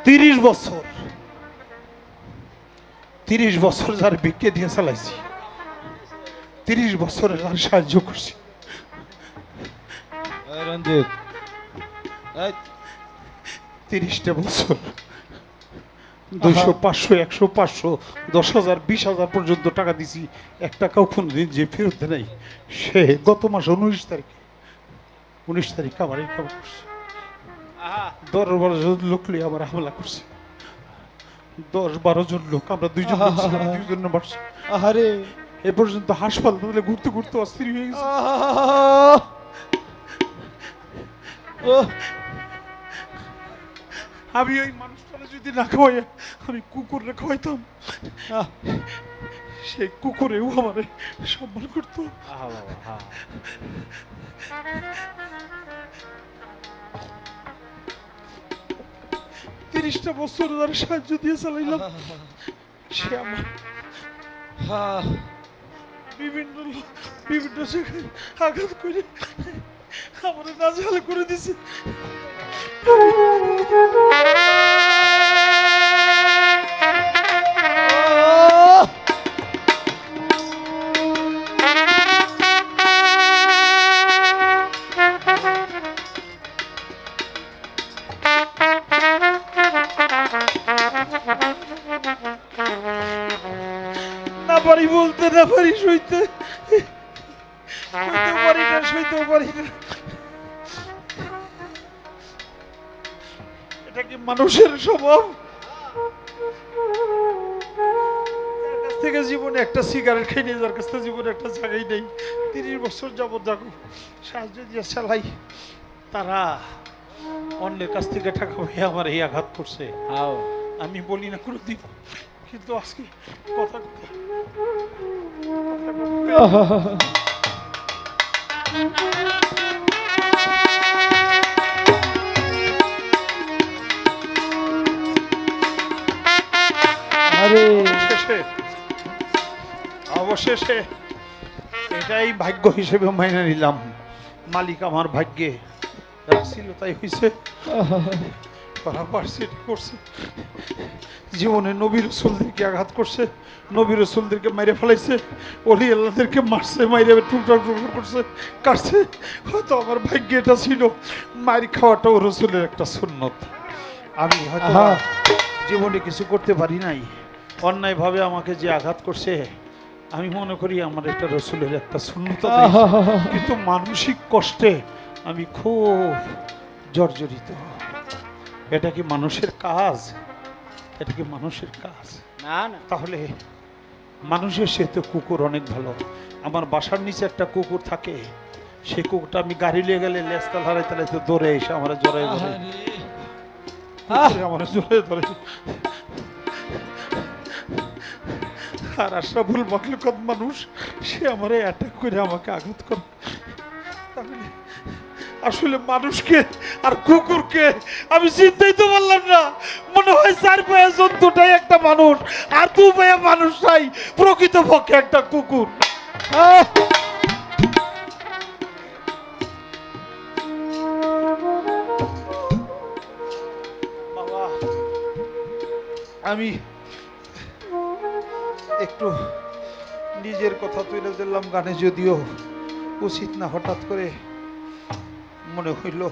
30 বছর 30 বছর যার ভিক্ষে দিয়ে চালাইছি, 30 বছরের যার সাহায্য করছি, রঞ্জিত 30টা বছর 200 500 100 500 10,000 20,000 পর্যন্ত টাকা দিছি, এক টাকাও কোনোদিন যে ফেরত দেয় নাই। সে গত মাস 19 তারিখ আমার এই খবর করছে। 10-12 জন লোক নিয়ে আমার হামলা করছে। 10-12 জন লোক, আমরা দুইজন লোক ছিলাম, দুইজন মারছে। আহারে এ পর্যন্ত হাসপাতালে ঘুরতে ঘুরতে অস্থির হয়ে গেছে। আমি ওই মানুষটারে যদি না খাওয়াই, আমি কুকুরে খাওয়াইতাম, সেই কুকুরেও আমার সম্মান করতো। 30টা বছর ধরে সাহায্য দিয়ে চালাইলাম। সে আমার বিভিন্ন জায়গায় আঘাত করে আমার নাজেহাল করে দিছে। না পারি বলতে, না পারি সইতে, পারি না, সইতেও পারি না। এটা কি মানুষের স্বভাব? যার কাছ থেকে জীবনে একটা সিগারেট খাই নেই, যার কাছ থেকে জীবনে একটা জায়গায় নেই, 30 বছর যাবত যাবো সাহায্য দিয়ে চালাই, তারা অন্যের কাছ থেকে টাকা পেয়ে আমার এই আঘাত করছে। আমি বলি না কোনোদিন, কিন্তু আজকে কথা অবশেষে এটাই ভাগ্য হিসেবে মাইনে নিলাম। মালিক আমার ভাগ্যে ছিল তাই হয়েছে, করছে। জীবনে নবী রাসূলদেরকে আঘাত করছে, নবী রাসূলদেরকে মাইরে ফেলাইছে, ওলি আল্লাহদেরকে মারছে, মাইরে টুকরা টুকরা করছে, কাটছে। হয়তো আমার ভাগ্যে এটা ছিল, মারি খাওয়াটাও রাসূলের একটা সুন্নত। আমি হয়তো জীবনে কিছু করতে পারি নাই, অন্যায়ভাবে আমাকে যে আঘাত করছে, আমি মনে করি আমার একটা রাসূলের একটা সুন্নত, কিন্তু মানসিক কষ্টে আমি খুব জর্জরিত। এটা কি মানুষের কাজ? এটা কি মানুষের কাজ? না না। তাহলে মানুষের সে তো কুকুর অনেক ভালো। আমার বাসার নিচে একটা কুকুর থাকে, সেই কুকুরটা আমি গাড়ি নিয়ে গেলে লেজটা হারাইতে হারাইতে দৌড়ে এসে আমার জড়াই ধরে, আমার জড়াই ধরে। আর আশরাফুল মাখলুকাত মানুষ, সে আমারে অ্যাটাক করে আমাকে আঘাত করে। তাহলে আসলে মানুষকে আর কুকুরকে আমি চিনতেই তো পারলাম না। মনে হয় 4 পায়ে জন্তুটাই একটা মানুষ, আর 2 পায়ে মানুষটাই প্রকৃতপক্ষে একটা কুকুর। বাবা, আমি একটু নিজের কথা তুলে দিলাম গানে, যদিও উচিত না। হঠাৎ করে মনে হইল